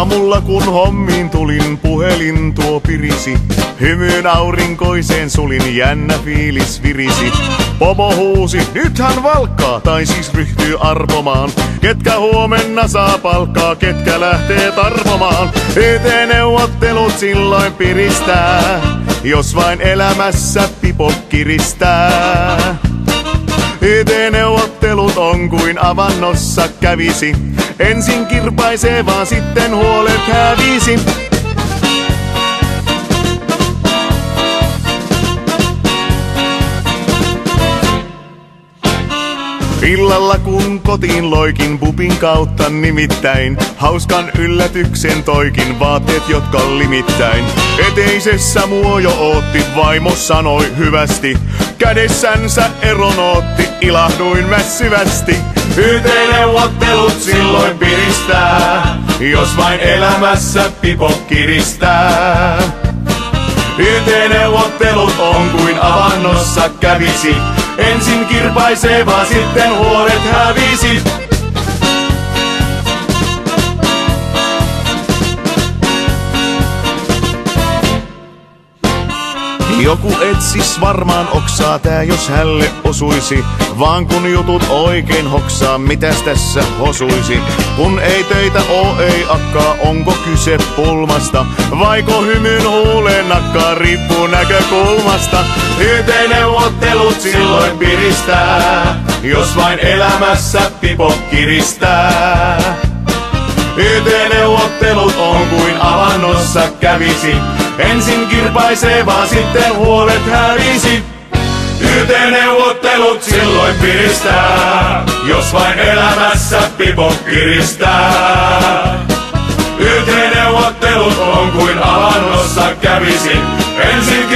Aamulla kun hommiin tulin, puhelin tuo pirisi. Hymyyn aurinkoiseen sulin, jännä fiilis virisi. Pomo huusi, nyt hän valkkaa, tai siis ryhtyy arvomaan. Ketkä huomenna saa palkkaa, ketkä lähtee tarvomaan. YT-neuvottelut silloin piristää, jos vain elämässä pipo kiristää. YT-neuvottelut on kuin avannossa kävisi. Ensin kirpaisee, vaan sitten huolet hävisi. Illalla kun kotiin loikin pupin kautta nimittäin, hauskan yllätyksen toikin vaatteet, jotka limittäin. Eteisessä muo jo ootti, vaimo sanoi hyvästi. Kädessänsä eronootti, ilahduin mä syvästi. YT-neuvottelut silloin piristää, jos vain elämässä pipo kiristää. YT-neuvottelut on kuin avannossa kävisi. Ensin kirpaisee, vaan sitten huolet hävisi. Joku etsis varmaan oksaa, tää jos hälle osuisi. Vaan kun jutut oikein hoksaa, mitäs tässä hosuisi? Kun ei töitä oo, ei akkaa, onko kyse pulmasta? Vaiko hymyn huuleen nakkaa, riippuu näkökulmasta. YT-neuvottelut silloin piristää, jos vain elämässä pipo kiristää. YT-neuvottelut on kuin avannossa kävisi. Ensin kirpaisee, vaan sitten huolet hävisi. YT-neuvottelut silloin piristää, jos vain elämässä pipo kiristää. YT-neuvottelut on kuin avannossa kävisi. Ensin